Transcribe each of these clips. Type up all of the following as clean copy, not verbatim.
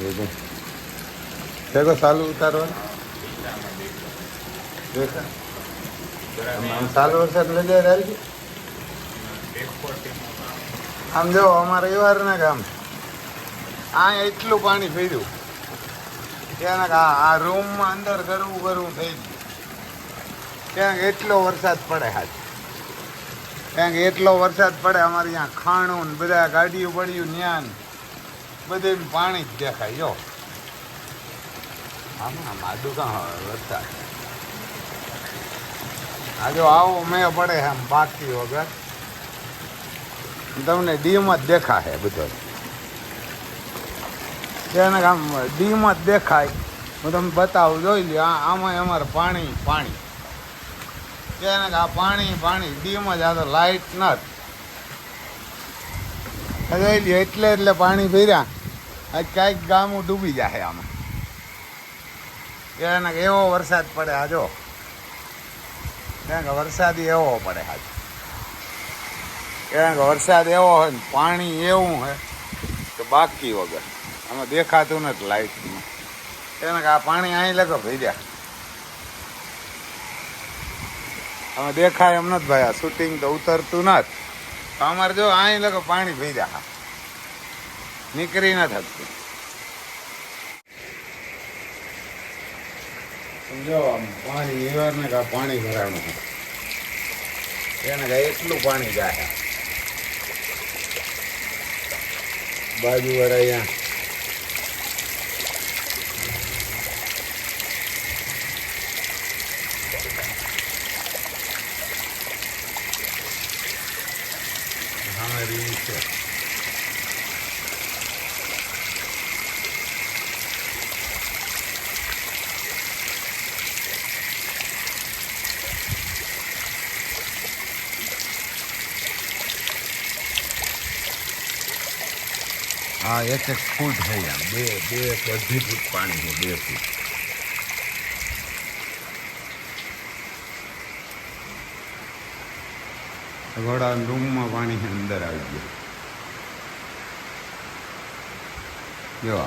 देखो चालू उतारो देखा चालू वरसाद लगे राल આમ જો અમારે એવાર ને કે આમ આ એટલું પાણી પીડ્યું ત્યાં આ રૂમમાં અંદર કરવું થઈ ગયું ત્યાં એટલો વરસાદ પડે હાથ ત્યાં એટલો વરસાદ પડે અમારે ત્યાં ખાણું ને બધા ગાડીઓ પડ્યું ન્યાન બધે પાણી જ દેખાય જો આમાં માડું કાં વરસાદ આ જો આવો મેં પડે આમ બાકી વગર તમને ડીમાં જ દેખાય બધો તેને આમ ડીમાં જ દેખાય હું તમને બતાવું જોઈ લ્યો આમાં અમારે પાણી તેને આ પાણી ડીમાં જ આ તો લાઇટ નથી જોઈ લ્યો એટલે પાણી ભર્યા આજ કાંઈક ગામું ડૂબી જાય આમાં એને એવો વરસાદ પડે આ જો કારણ કે વરસાદી એવો પડે આજ કારણ કે વરસાદ એવો હોય ને પાણી એવું હોય કે બાકી વગર આમાં દેખાતું નથી લાઇટમાં એને કે આ પાણી અહીં લગો ભર્યા આમાં દેખાય એમ નથી ભાઈ આ શૂટિંગ તો ઉતરતું નથી તો અમારે જો અહીં લગો પાણી ભર્યા નીકળી ન થતું સમજો આમ પાણી એવાર ને કા પાણી ભરાણું એને કા એટલું પાણી જાય બાજુ વાળા અહીંયા હા રીત છે हाँ एक फूट है यहाँ बे अढ़ी फूट पानी है 2 फूट घोड़ा रूम में पानी है अंदर आ गया जो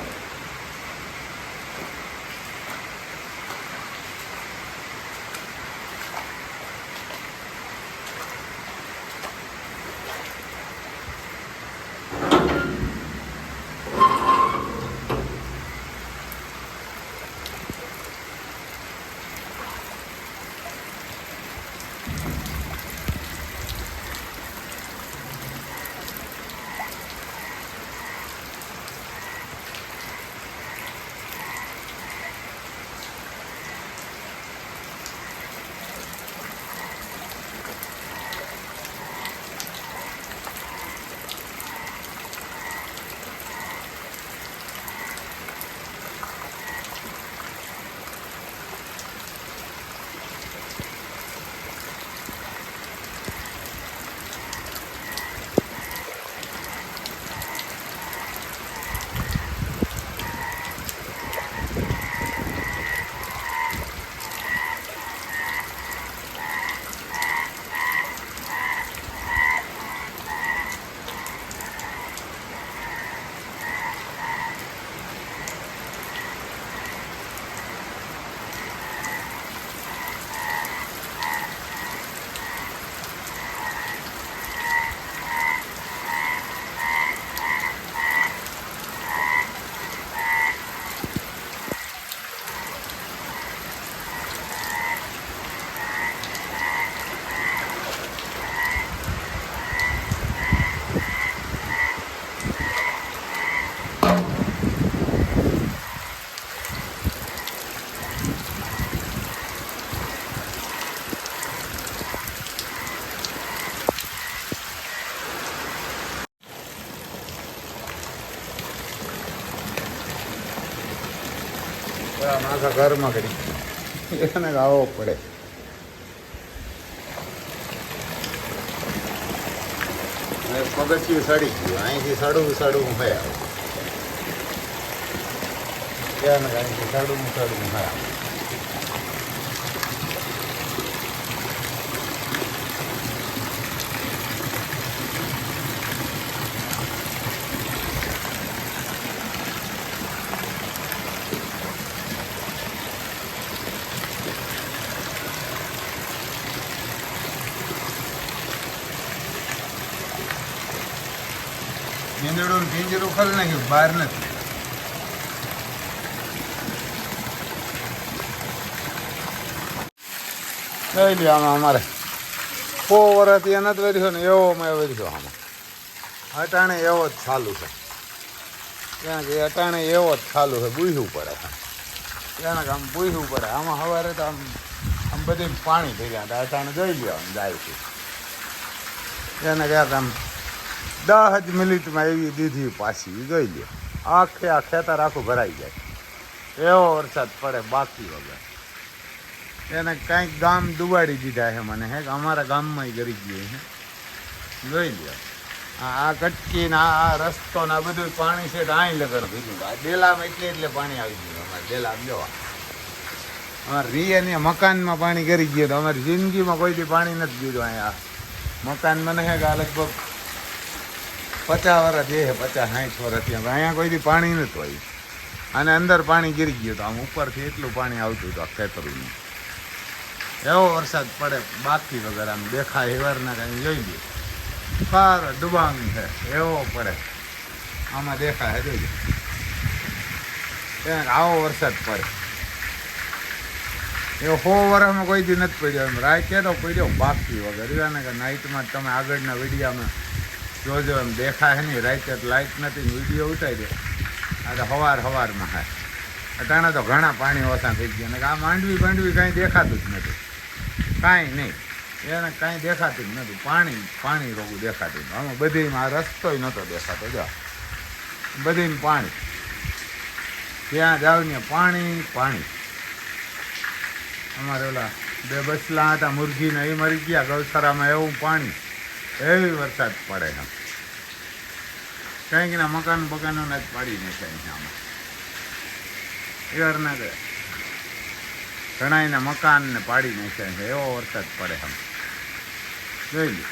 આખા ઘરમાં કરી એને આવવો પડે પગથિયું સડી ગયું અહીંથી સડવું હોય અહીંથી સડવું હોય ઈંદડું પિંજરું ખોલી નાખ્યું, બહાર નથી. લઈ લ્યો આમાં અમારે 4 વર્ષથી નથી વર્યો ને એવો મેં વર્યો આમાં. અટાણે એવો જ ચાલુ છે, ત્યાં કે અટાણે એવો જ ચાલુ છે. બૂહવું પડે ત્યાં આમ બૂહવું પડે. આમાં સવારે તો આમ બધી પાણી થઈ ગયા. અટાણે જોઈ લ્યો આમ જાય છે એને ક્યાંક આમ 10 જ મિનિટમાં એવી દીધી પાછી. જોઈ લ્યો આખે આ ખેતર આખું ભરાઈ જાય એવો વરસાદ પડે બાકી વગર. એને કાંઈક ગામ ડુબાડી દીધા છે મને, હે અમારા ગામમાં ગરી ગયું છે. જોઈ લ્યો આ કટકીને આ રસ્તો ને આ બધું પાણી છે તો અહીં લગન ભીગું. આ ડેલામાં એટલે પાણી આવી ગયું અમારે ડેલામાં. જોવા અમારે રીએ મકાનમાં પાણી કરી ગયું તો અમારી જિંદગીમાં કોઈથી પાણી નથી દીધું. અહીંયા મકાન મને હે કે આ લગભગ 50 વર્ષ જે છે, 50-60 વર્ષ ત્યાં અહીંયા કોઈથી પાણી નહોતું આવ્યું. અને અંદર પાણી ગીરી ગયું તો આમ ઉપરથી એટલું પાણી આવતું હતું આ ખેતરોનું. એવો વરસાદ પડે બાકી વગર આમ દેખાય હેવારના કાંઈ જોઈ લે. સારો ડુબાંગ છે એવો પડે આમાં દેખાય જોઈ લે. આવો વરસાદ પડે એવો 100 વર્ષમાં કોઈ દી નથી પડ્યો. એમ રાતે તો પડ્યો બાકી વગર. એને કે નાઇટમાં તમે આગળના વિડીયામાં જોજો એમ દેખાય નહીં. રાતે લાઇટ નથી ને વિડીયો ઉતાર્યો. આ તો સવારમાં હા અટાણા તો ઘણા પાણી ઓછા થઈ ગયા. ને આ માંડવી કાંઈ દેખાતું જ નથી, કાંઈ નહીં. એને કાંઈ દેખાતું જ નથી. પાણી રોગું દેખાતું. આમાં બધીમાં રસ્તોય નહોતો દેખાતો. જો બધીમાં પાણી, ત્યાં જાવ ને પાણી. અમારે ઓલા 2 બસલા હતા મુરઘીને એ મરી ગયા ગૌશાળામાં. એવું પાણી, એવી વરસાદ પડે એમ. કંઈક ના બકાનોને જ પાડી નાખાય આમાં. ઘરના ઘણા એના મકાનને પાડી નાખ્યા છે. એવો વરસાદ પડે આમ જોઈ લો.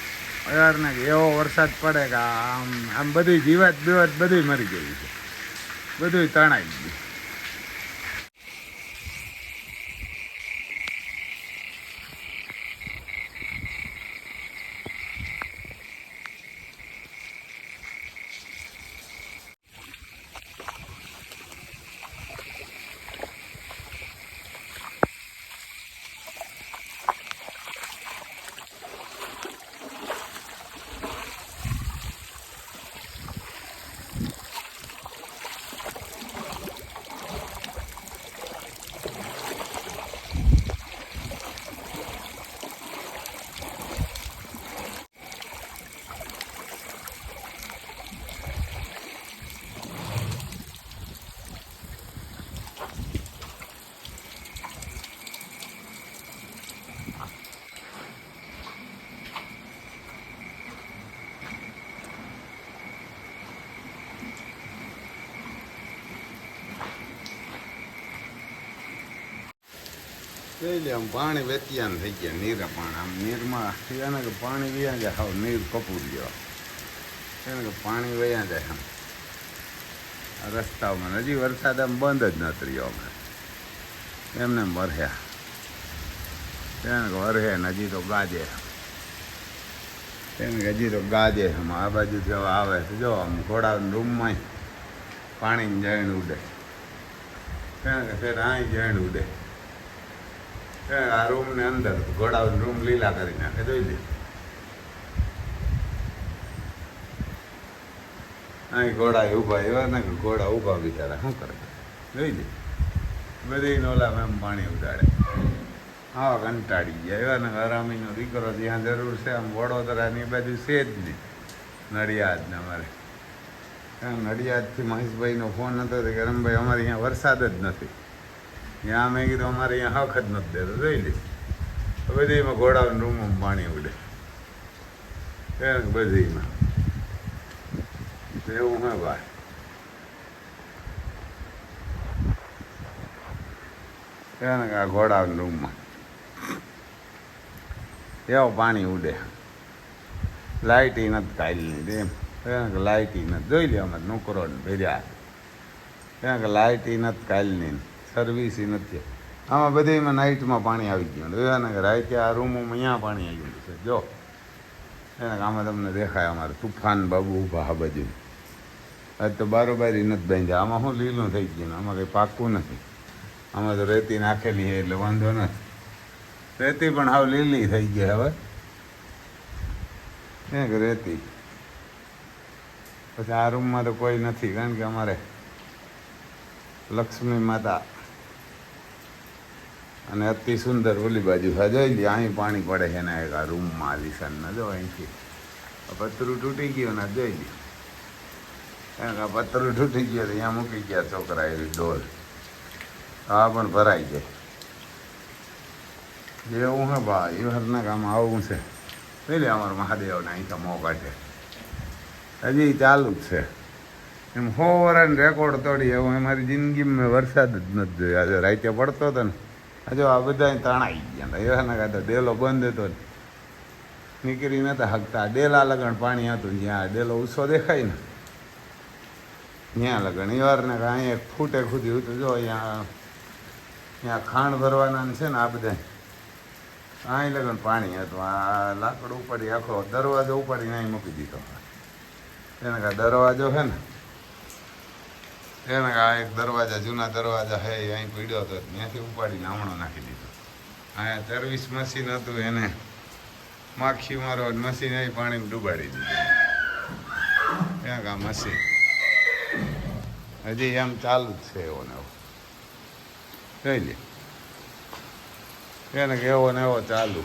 યારને એવો વરસાદ પડે કે આમ બધી જીવાત બધી મરી ગઈ છે, બધું તણાઈ ગયું. જોઈ લે આમ પાણી વેતિયાન થઈ ગયા. નીરા પાણી આમ નીરમાં એને કે પાણી વયા જાય. હાવ નીર કપૂર ગયો એને કે પાણી વયા જાય આમ આ રસ્તાઓમાં. હજી વરસાદ આમ બંધ જ નથી રહ્યો. અમે એમને વરહ્યા એને કે વરહે ને હજી તો ગાજે. એને કે હજી તો ગાજે. આ બાજુથી હવે આવે છે. જો આમ ઘોડાના રૂમમાં પાણીની જૈણ ઉડે. એને કે ફેર અહીં જૈણ ઉડે. આ રૂમ ને અંદર ઘોડાનો રૂમ લીલા કરી નાખે. જોઈ લે અહીં ઘોડા ઊભા. એવા ને ઘોડા ઊભા બિચારા શું કરે. જોઈ લે બધી નોલા એમ પાણી ઉડાડે. હા કંટાળી ગયા. એવા ને હરામીનો દીકરો જ્યાં જરૂર છે આમ વડોદરાની બાજુ છે જ નહીં. નડિયાદ ને અમારે નડિયાદથી મહેશભાઈનો ફોન હતો કે રમભાઈ અમારે અહીંયા વરસાદ જ નથી. ત્યાં મેં કીધું અમારે અહીંયા હક જ નથી દેતો. જોઈ લે બધીમાં ઘોડાના રૂમમાં પાણી ઉડે. બધીમાં એવું હે ભાઈ. એને આ ઘોડાના રૂમમાં એવો પાણી ઉડે. લાઇટી નથી કાઢી એમ. એને લાઇટી નથી. જોઈ લે અમે નોકરો ને ભેર્યા. એને લાઇટી નથી કાઢી સર્વિસ નથી. આમાં બધીમાં નાઇટમાં પાણી આવી ગયું. એને રાતે આ રૂમોમાં અહીંયા પાણી આવી ગયું છે. જો એને આમાં તમને દેખાય અમારે તુફાન બાબુ ઊભા આ બાજુ. આજ તો બારોબારી નથી બાંધ્યા. આમાં શું લીલું થઈ ગયું, આમાં કંઈ પાકું નથી. આમાં તો રેતી નાખેલી છે એટલે વાંધો નથી. રેતી પણ હાવ લીલી થઈ ગઈ હવે, કે રેતી. પછી આ રૂમમાં તો કોઈ નથી, કારણ કે અમારે લક્ષ્મી માતા અને અતિ સુંદર ઓલી બાજુ જોઈ લે, અહીં પાણી પડે છે ને એક આ રૂમમાં આલિશાન જો અહીંથી પતરું તૂટી ગયું ને જોઈ લે. કારણ કે આ પતરું તૂટી ગયું તો અહીંયા મૂકી ગયા છોકરા એવી ડોલ. આ પણ ભરાઈ જાય જેવું હે ભાઈ. હરના કામ આવું છે. એટલે અમારા મહાદેવને અહીં તો મોં કાઢે હજી ચાલુ જ છે. એમ 100 વર્ષ રેકોર્ડ તોડી એવું અમારી જિંદગીમાં મેં વરસાદ જ નથી જોયો. આજે રાતે પડતો હતો ને, હજુ આ બધા તણાઈ ગયા. એવાના કાંતો ડેલો બંધ હતો ને, નીકળી નતા હકતા. ડેલા લગણ પાણી હતું, જ્યાં ડેલો ઊંચો દેખાય ને ત્યાં લગણ. એવારને અહીંયા એક ફૂટે ખુદી હતું. જો અહીંયા ત્યાં ખાંડ ભરવાના છે ને, આ બધા અહીં લગણ પાણી હતું. આ લાકડું ઉપાડી આખો દરવાજો ઉપાડીને અહીં મૂકી દીધો. એને કાં દરવાજો છે ને, એને આ એક દરવાજા જૂના દરવાજા હે અહીં પીડ્યો હતો, ત્યાંથી ઉપાડીને હમણાં નાખી દીધો. અહીંયા સર્વિસ મશીન હતું, એને માખી મારો મશીન અહીં પાણીમાં ડૂબાડી દીધું. ત્યાં કા મશીન હજી એમ ચાલુ જ છે એવો ને એવો. જોઈ લે એને કે એવો ને એવો ચાલુ.